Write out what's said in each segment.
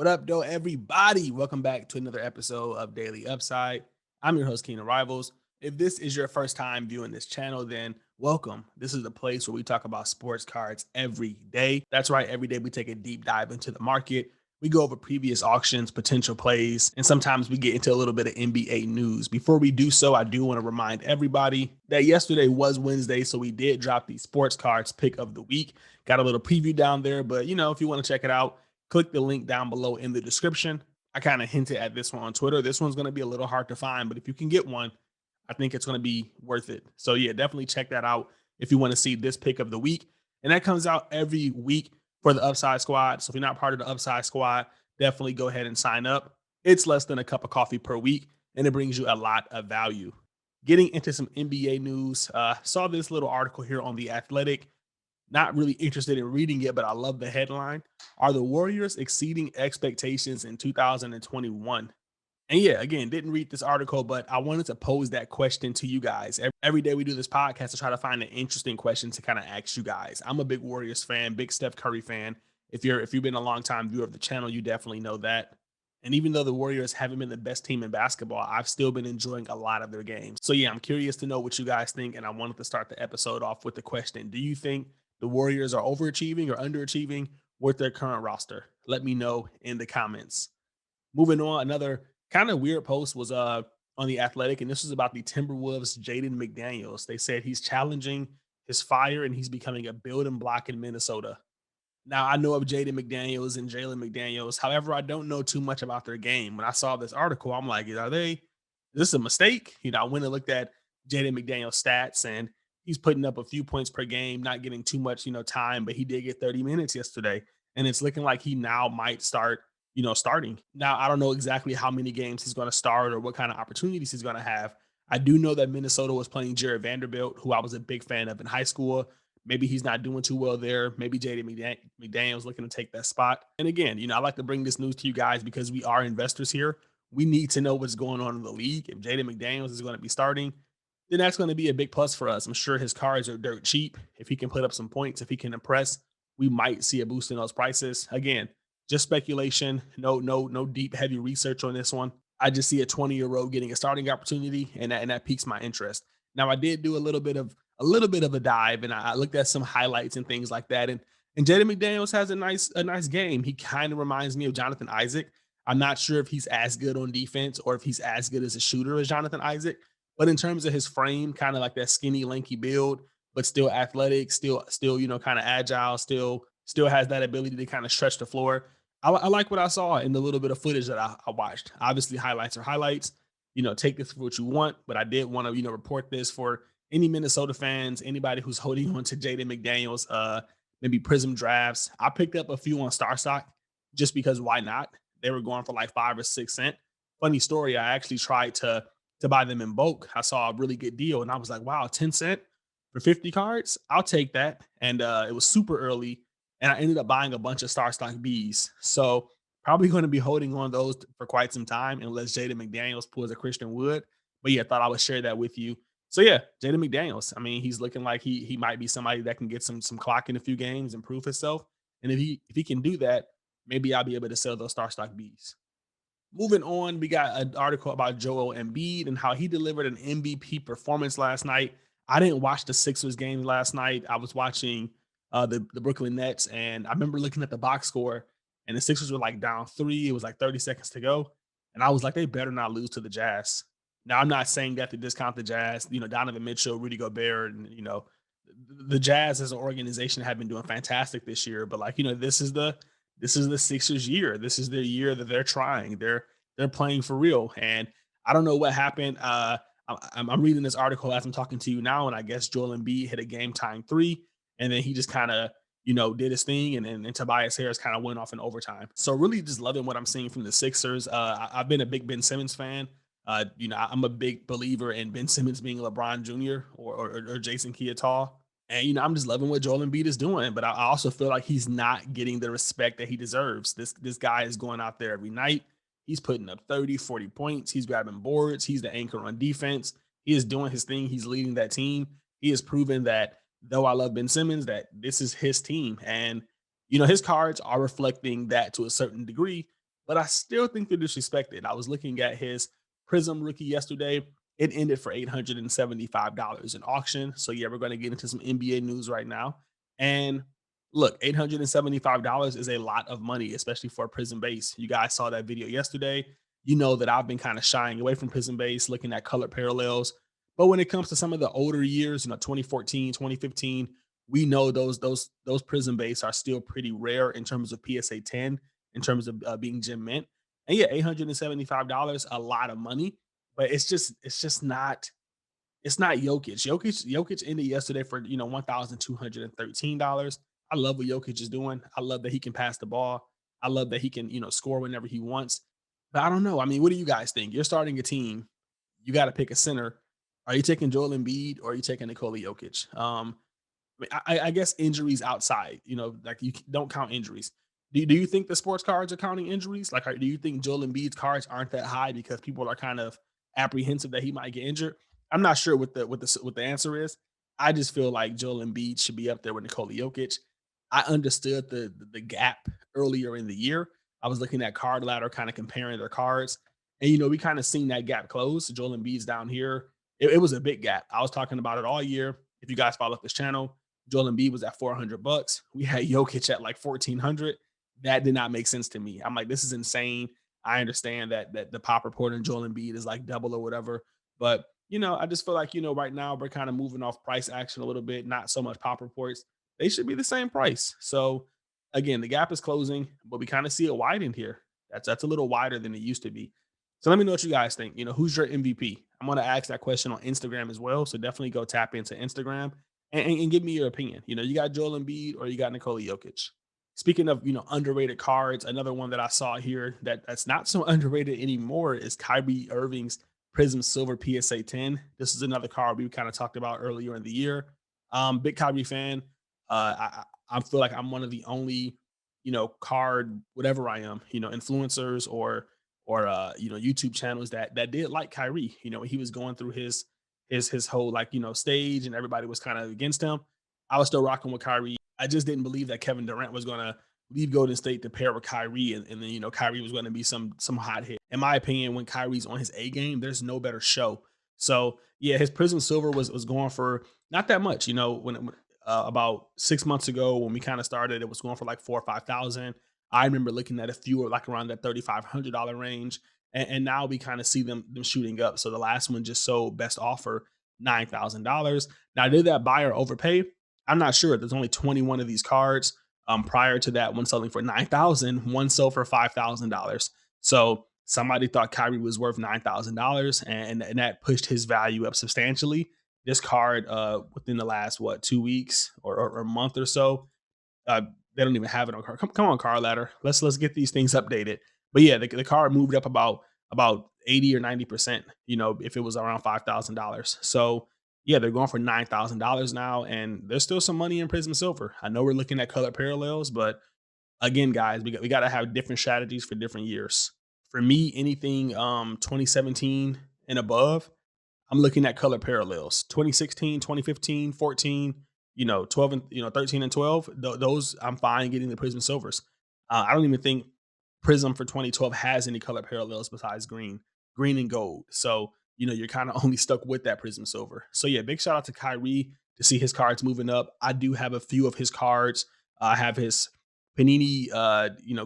What up, though, everybody? Welcome back to another episode of Daily Upside. I'm your host, Keenan Rivals. If this is your first time viewing this channel, then welcome. This is the place where we talk about sports cards every day. That's right, every day we take a deep dive into the market. We go over previous auctions, potential plays, and sometimes we get into a little bit of NBA news. Before we do so, I do want to remind everybody that yesterday was Wednesday, so we did drop the sports cards pick of the week. Got a little preview down there, but if you want to check it out, click the link down below in the description. I kind of hinted at this one on Twitter. This one's going to be a little hard to find, but if you can get one, I think it's going to be worth it. So yeah, definitely check that out if you want to see this pick of the week. And that comes out every week for the Upside Squad. So if you're not part of the Upside Squad, definitely go ahead and sign up. It's less than a cup of coffee per week, and it brings you a lot of value. Getting into some NBA news, saw this little article here on The Athletic. Not really interested in reading it, but I love the headline. Are the Warriors exceeding expectations in 2021? And yeah, again, didn't read this article, but I wanted to pose that question to you guys. Every day we do this podcast to try to find an interesting question to kind of ask you guys. I'm a big Warriors fan, big Steph Curry fan. If you've been a long time viewer of the channel, you definitely know that. And even though the Warriors haven't been the best team in basketball, I've still been enjoying a lot of their games. So yeah, I'm curious to know what you guys think, and I wanted to start the episode off with the question: do you think the Warriors are overachieving or underachieving with their current roster? Let me know in the comments. Moving on, another kind of weird post was on The Athletic, and this was about the Timberwolves Jaden McDaniels. They said he's challenging his fire and he's becoming a building block in Minnesota. Now, I know of Jaden McDaniels and Jalen McDaniels. However, I don't know too much about their game. When I saw this article, I'm like, is this a mistake? I went and looked at Jaden McDaniels' stats, and he's putting up a few points per game, not getting too much, time, but he did get 30 minutes yesterday. And it's looking like he now might start, starting. Now, I don't know exactly how many games he's going to start or what kind of opportunities he's going to have. I do know that Minnesota was playing Jared Vanderbilt, who I was a big fan of in high school. Maybe he's not doing too well there. Maybe Jaden McDaniels looking to take that spot. And again, I like to bring this news to you guys because we are investors here. We need to know what's going on in the league. If Jaden McDaniels is going to be starting, then that's going to be a big plus for us. I'm sure his cards are dirt cheap. If he can put up some points, if he can impress, we might see a boost in those prices. Again, just speculation. No deep, heavy research on this one. I just see a 20-year-old getting a starting opportunity, and that piques my interest. Now, I did do a little bit of a dive, and I looked at some highlights and things like that. And Jaden McDaniels has a nice game. He kind of reminds me of Jonathan Isaac. I'm not sure if he's as good on defense or if he's as good as a shooter as Jonathan Isaac. But in terms of his frame, kind of like that skinny, lanky build, but still athletic, still, kind of agile, still has that ability to kind of stretch the floor. I like what I saw in the little bit of footage that I watched. Obviously, highlights are highlights. Take this for what you want, but I did want to, report this for any Minnesota fans, anybody who's holding on to Jaden McDaniels, maybe Prism drafts. I picked up a few on Star Stock just because why not? They were going for like 5 or 6 cents. Funny story, I actually tried to buy them in bulk. I saw a really good deal and I was like, wow, 10 cents for 50 cards. I'll take that. And it was super early. And I ended up buying a bunch of Star Stock Bs. So probably going to be holding on those for quite some time unless Jaden McDaniels pulls a Christian Wood. But yeah, I thought I would share that with you. So yeah, Jaden McDaniels. I mean, he's looking like he might be somebody that can get some clock in a few games and prove himself. And if he can do that, maybe I'll be able to sell those Star Stock Bs. Moving on, we got an article about Joel Embiid and how he delivered an MVP performance last night. I didn't watch the Sixers game last night. I was watching the Brooklyn Nets, and I remember looking at the box score, and the Sixers were like down 3. It was like 30 seconds to go, and I was like, they better not lose to the Jazz. Now, I'm not saying that to discount the Jazz. Donovan Mitchell, Rudy Gobert, and the Jazz as an organization have been doing fantastic this year. But this is the Sixers' year. This is their year that they're trying. They're playing for real. And I don't know what happened. I'm reading this article as I'm talking to you now, and I guess Joel Embiid hit a game-tying 3, and then he just kind of did his thing, and Tobias Harris kind of went off in overtime. So really just loving what I'm seeing from the Sixers. I've been a big Ben Simmons fan. I'm a big believer in Ben Simmons being LeBron Jr. or Jason Kidd-Tall. And I'm just loving what Joel Embiid is doing, but I also feel like he's not getting the respect that he deserves. This guy is going out there every night. He's putting up 30, 40 points. He's grabbing boards. He's the anchor on defense. He is doing his thing. He's leading that team. He has proven that though I love Ben Simmons, that this is his team. And his cards are reflecting that to a certain degree. but I still think they're disrespected. I was looking at his Prism rookie yesterday. It ended for $875 in auction. So yeah, we're going to get into some NBA news right now. And look, $875 is a lot of money, especially for a Prism base. You guys saw that video yesterday. You know that I've been kind of shying away from Prism base, looking at color parallels. But when it comes to some of the older years, 2014, 2015, we know those Prism base are still pretty rare in terms of PSA 10, in terms of being gem mint. And yeah, $875, a lot of money, but it's just not it's not Jokic. Jokic ended yesterday for $1,213. I love what Jokic is doing. I love that he can pass the ball. I love that he can score whenever he wants. But I don't know. I mean, what do you guys think? You're starting a team. You got to pick a center. Are you taking Joel Embiid or are you taking Nikola Jokic? I guess injuries outside, like you don't count injuries. Do you think the sports cards are counting injuries? Like, do you think Joel Embiid's cards aren't that high because people are kind of apprehensive that he might get injured? I'm not sure what the answer is. I just feel like Joel Embiid should be up there with Nikola Jokic. I understood the gap earlier in the year. I was looking at Card Ladder, kind of comparing their cards, and we kind of seen that gap close. Joel Embiid's down here. It was a big gap. I was talking about it all year. If you guys follow this channel, Joel Embiid was at $400. We had Jokic at like 1,400. That did not make sense to me. I'm like, this is insane. I understand that the pop report on Joel Embiid is like double or whatever, but I just feel like right now we're kind of moving off price action a little bit, not so much pop reports. They should be the same price. So again, the gap is closing, but we kind of see it widen here. That's a little wider than it used to be. So let me know what you guys think. Who's your MVP? I'm going to ask that question on Instagram as well. So definitely go tap into Instagram and give me your opinion. You got Joel Embiid or you got Nikola Jokic. Speaking of underrated cards, another one that I saw here that's not so underrated anymore is Kyrie Irving's Prism Silver PSA 10. This is another card we kind of talked about earlier in the year. Big Kyrie fan. I feel like I'm one of the only card whatever I am influencers or YouTube channels that did like Kyrie. He was going through his whole like stage and everybody was kind of against him. I was still rocking with Kyrie. I just didn't believe that Kevin Durant was gonna leave Golden State to pair with Kyrie, and then Kyrie was going to be some hot hit. In my opinion, when Kyrie's on his A game, there's no better show. So yeah, his Prism Silver was going for not that much. When about 6 months ago when we kind of started, it was going for like 4 or 5 thousand. I remember looking at a few like around that $3,500 range, and now we kind of see them shooting up. So the last one just sold best offer $9,000. Now did that buyer overpay? I'm not sure. There's only 21 of these cards. Prior to that, one selling for 9,000, one sold for $5,000. So somebody thought Kyrie was worth $9,000, and that pushed his value up substantially. This card, within the last 2 weeks or a month or so, uh, they don't even have it on card. Come on, Card Ladder. Let's get these things updated. But yeah, the card moved up about 80 or 90%. If it was around $5,000. So yeah, they're going for $9,000 now, and there's still some money in Prism Silver. I know we're looking at color parallels, but again, guys, we got to have different strategies for different years. For me, anything 2017 and above, I'm looking at color parallels. 2016, 2015, 14, 12 and 13 and 12. Those I'm fine getting the Prism Silvers. I don't even think Prism for 2012 has any color parallels besides green and gold. So you're kind of only stuck with that Prism Silver. So yeah, big shout out to Kyrie to see his cards moving up. I do have a few of his cards. I have his Panini,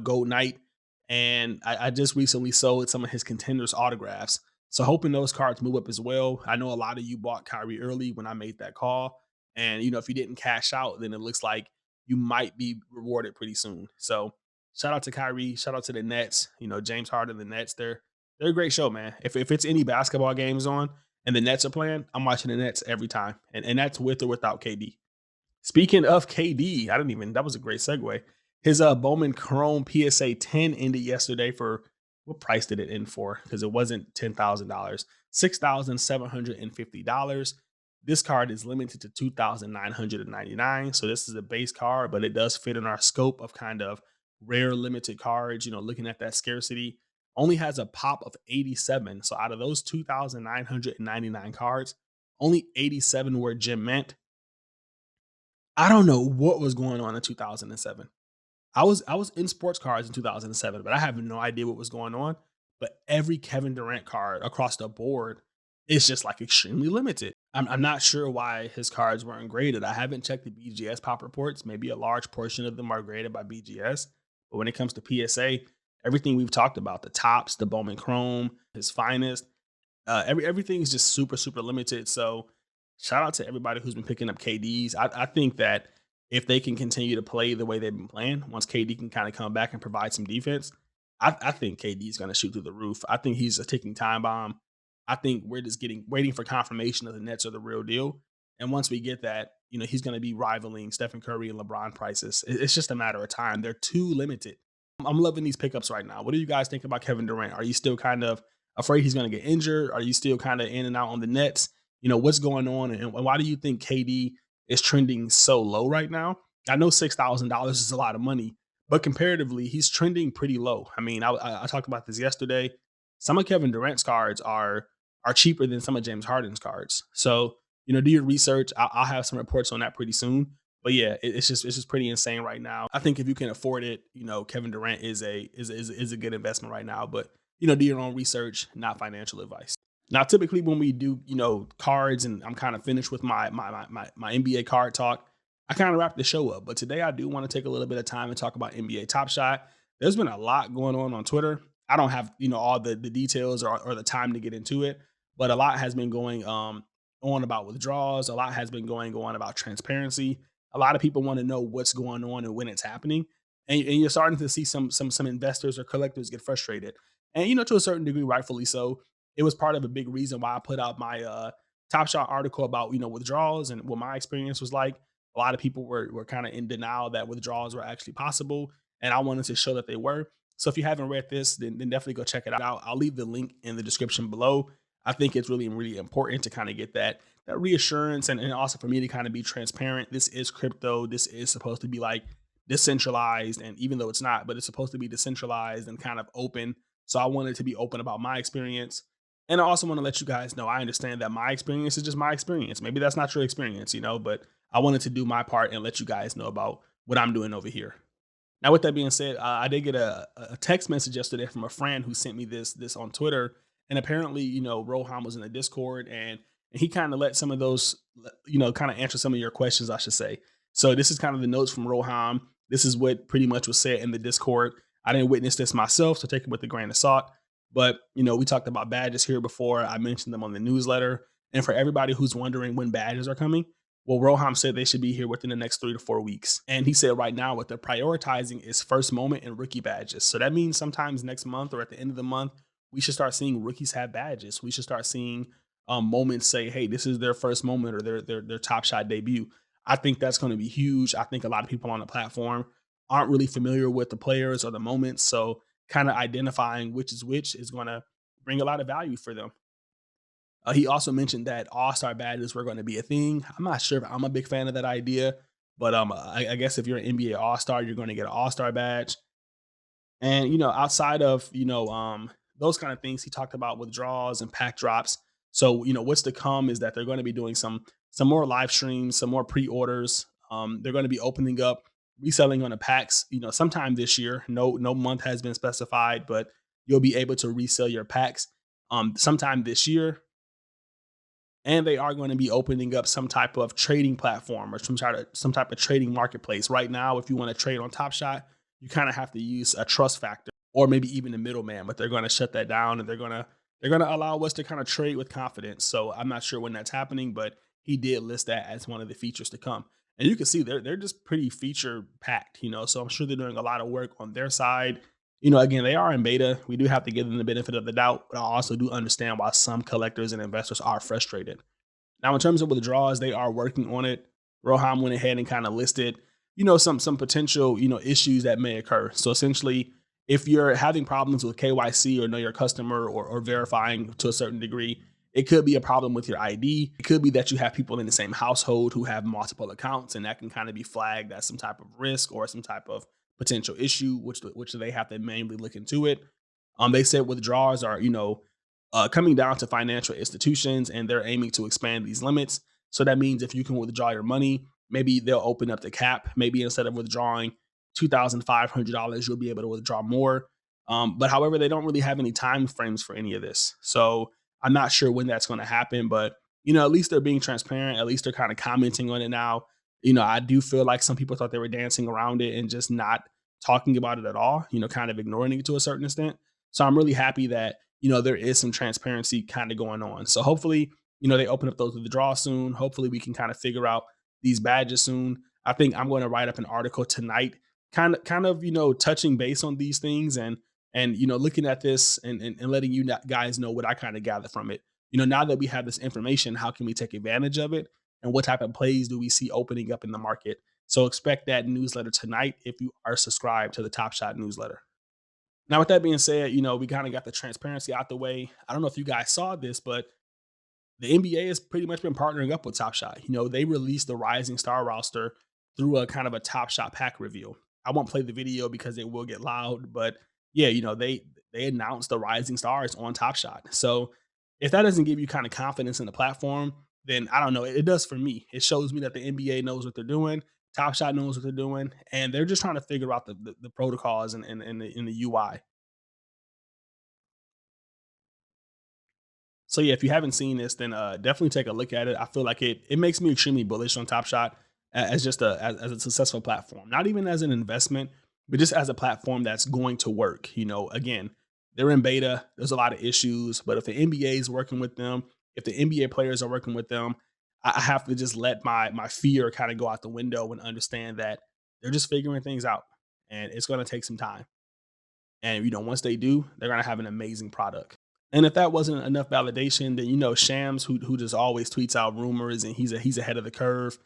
Gold Knight, and I just recently sold some of his Contenders autographs. So hoping those cards move up as well. I know a lot of you bought Kyrie early when I made that call, and if you didn't cash out, then it looks like you might be rewarded pretty soon. So shout out to Kyrie, shout out to the Nets. James Harden, the Nets. They're a great show, man. If it's any basketball games on and the Nets are playing, I'm watching the Nets every time, and that's with or without KD. Speaking of KD, that was a great segue. His Bowman Chrome PSA 10 ended yesterday for what price did it end for? Because it wasn't $10,000, $6,750. This card is limited to 2,999. So this is a base card, but it does fit in our scope of kind of rare limited cards. Looking at that scarcity, only has a pop of 87. So out of those 2,999 cards, only 87 were gem mint. I don't know what was going on in 2007. I was in sports cards in 2007, but I have no idea what was going on. But every Kevin Durant card across the board is just like extremely limited. I'm not sure why his cards weren't graded. I haven't checked the BGS pop reports. Maybe a large portion of them are graded by BGS. But when it comes to PSA, everything we've talked about, the tops, the Bowman Chrome, his finest, everything is just super, super limited. So shout out to everybody who's been picking up KDs. I think that if they can continue to play the way they've been playing, once KD can kind of come back and provide some defense, I think KD is going to shoot through the roof. I think he's a ticking time bomb. I think we're just waiting for confirmation that the Nets are the real deal. And once we get that, he's going to be rivaling Stephen Curry and LeBron prices. It's just a matter of time. They're too limited. I'm loving these pickups right now. What do you guys think about Kevin Durant? Are you still kind of afraid he's going to get injured? Are you still kind of in and out on the Nets? What's going on, and why do you think KD is trending so low right now? I know $6,000 is a lot of money, but comparatively, he's trending pretty low. I mean, I talked about this yesterday. Some of Kevin Durant's cards are cheaper than some of James Harden's cards. So do your research. I'll have some reports on that pretty soon. But yeah, it's just pretty insane right now. I think if you can afford it, Kevin Durant is a good investment right now. But do your own research, not financial advice. Now, typically when we do, cards, and I'm kind of finished with my NBA card talk, I kind of wrap the show up. But today I do want to take a little bit of time and talk about NBA Top Shot. There's been a lot going on Twitter. I don't have, all the details or the time to get into it, but a lot has been going on about withdrawals. A lot has been going on about transparency. A lot of people want to know what's going on and when it's happening. And you're starting to see some investors or collectors get frustrated. And to a certain degree, rightfully so. It was part of a big reason why I put out my Top Shot article about withdrawals and what my experience was like. A lot of people were kind of in denial that withdrawals were actually possible, and I wanted to show that they were. So if you haven't read this, then definitely go check it out. I'll leave the link in the description below. I think it's really, really important to kind of get that reassurance, and also for me to kind of be transparent. This is crypto. This is supposed to be like decentralized, and even though it's not, but it's supposed to be decentralized and kind of open. So I wanted to be open about my experience. And I also want to let you guys know I understand that my experience is just my experience. Maybe that's not your experience, but I wanted to do my part and let you guys know about what I'm doing over here. Now, with that being said, I did get a text message yesterday from a friend who sent me this on Twitter, and apparently, Rohan was in the Discord, and he kind of let some of those, kind of answer some of your questions, I should say. So this is kind of the notes from Rohan. This is what pretty much was said in the Discord. I didn't witness this myself, so take it with a grain of salt. But we talked about badges here before. I mentioned them on the newsletter, and for everybody who's wondering when badges are coming, well, Roham said they should be here within the next 3 to 4 weeks. And he said right now what they're prioritizing is first moment and rookie badges. So that means sometimes next month or at the end of the month, we should start seeing rookies have badges. We should start seeing moments say, hey, this is their first moment or their Top Shot debut. I think that's going to be huge. I think a lot of people on the platform aren't really familiar with the players or the moments. So kind of identifying which is going to bring a lot of value for them. He also mentioned that all-star badges were going to be a thing. I'm not sure if I'm a big fan of that idea, but I guess if you're an NBA all-star, you're going to get an all-star badge. And outside of those kind of things, he talked about withdrawals and pack drops. So what's to come is that they're going to be doing some more live streams, some more pre-orders. They're going to be opening up reselling on the packs. Sometime this year. No month has been specified, but you'll be able to resell your packs sometime this year. And they are going to be opening up some type of trading platform or some type of trading marketplace. Right now, if you want to trade on Top Shot, you kind of have to use a trust factor or maybe even a middleman. But they're going to shut that down, and they're going to allow us to kind of trade with confidence. So I'm not sure when that's happening, but he did list that as one of the features to come. And you can see they're just pretty feature packed, So I'm sure they're doing a lot of work on their side. Again, they are in beta. We do have to give them the benefit of the doubt, but I also do understand why some collectors and investors are frustrated. Now, in terms of withdrawals, they are working on it. Roham went ahead and kind of listed, some potential, issues that may occur. So essentially, if you're having problems with KYC or know your customer or verifying to a certain degree, it could be a problem with your ID. It could be that you have people in the same household who have multiple accounts, and that can kind of be flagged as some type of risk or some type of potential issue, which they have to manually look into it. They said withdrawals are, coming down to financial institutions, and they're aiming to expand these limits. So that means if you can withdraw your money, maybe they'll open up the cap. Maybe instead of withdrawing $2,500, you'll be able to withdraw more. But however, they don't really have any time frames for any of this. So I'm not sure when that's going to happen, but at least they're being transparent. At least they're kind of commenting on it now. I do feel like some people thought they were dancing around it and just not talking about it at all, kind of ignoring it to a certain extent. So I'm really happy that, there is some transparency kind of going on. So hopefully, they open up those withdrawals soon. Hopefully we can kind of figure out these badges soon. I think I'm going to write up an article tonight, kind of, touching base on these things and looking at this and letting you guys know what I kind of gather from it. Now that we have this information, how can we take advantage of it? And what type of plays do we see opening up in the market? So expect that newsletter tonight if you are subscribed to the Top Shot newsletter. Now, with that being said, we kind of got the transparency out the way. I don't know if you guys saw this, but the NBA has pretty much been partnering up with Top Shot. They released the Rising Star roster through a kind of a Top Shot pack reveal. I won't play the video because it will get loud, but yeah, they announced the Rising Stars on Top Shot. So if that doesn't give you kind of confidence in the platform, then I don't know. It does for me. It shows me that the NBA knows what they're doing. Top Shot knows what they're doing, and they're just trying to figure out the protocols and the UI. So yeah, if you haven't seen this, then definitely take a look at it. I feel like it makes me extremely bullish on Top Shot as just as a successful platform, not even as an investment, but just as a platform that's going to work. Again, they're in beta. There's a lot of issues, but if the NBA is working with them, if the NBA players are working with them, I have to just let my fear kind of go out the window and understand that they're just figuring things out, and it's going to take some time. And once they do, they're going to have an amazing product. And if that wasn't enough validation, then Shams, who just always tweets out rumors and he's ahead of the curve.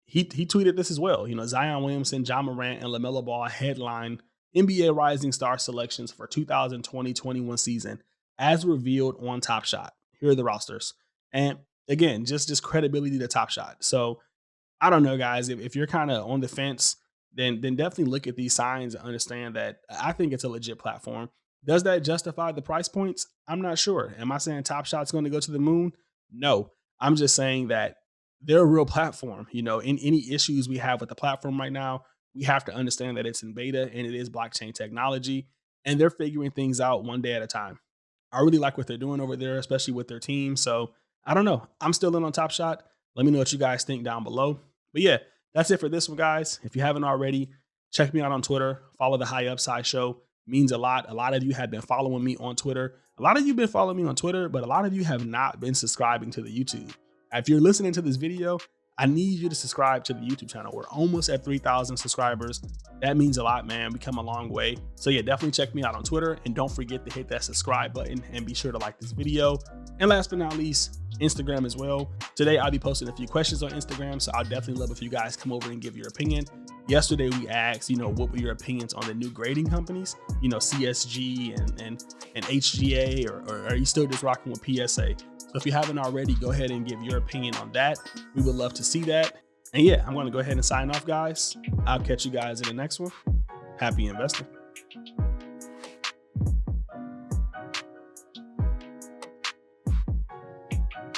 He tweeted this as well. Zion Williamson, John Morant, and LaMelo Ball headline NBA Rising Star selections for 2020-21 season as revealed on Top Shot. Here are the rosters. And again, just credibility to Top Shot. So I don't know, guys. If you're kind of on the fence, then definitely look at these signs and understand that I think it's a legit platform. Does that justify the price points? I'm not sure. Am I saying Top Shot's going to go to the moon? No. I'm just saying that they're a real platform. In any issues we have with the platform right now, we have to understand that it's in beta and it is blockchain technology, and they're figuring things out one day at a time. I really like what they're doing over there, especially with their team. So I don't know. I'm still in on Top Shot. Let me know what you guys think down below. But yeah, that's it for this one, guys. If you haven't already, check me out on Twitter. Follow the High Upside Show. Means a lot. A lot of you have been following me on Twitter. A lot of you have been following me on Twitter, but a lot of you have not been subscribing to the YouTube. If you're listening to this video, I need you to subscribe to the YouTube channel. We're almost at 3,000 subscribers. That means a lot, man. We come a long way. So yeah, definitely check me out on Twitter, and don't forget to hit that subscribe button and be sure to like this video. And last but not least, Instagram as well. Today, I'll be posting a few questions on Instagram, so I'll definitely love if you guys come over and give your opinion. Yesterday, we asked, what were your opinions on the new grading companies, CSG and HGA, or are you still just rocking with PSA? So if you haven't already, go ahead and give your opinion on that. We would love to see that. And yeah, I'm going to go ahead and sign off, guys. I'll catch you guys in the next one. Happy investing.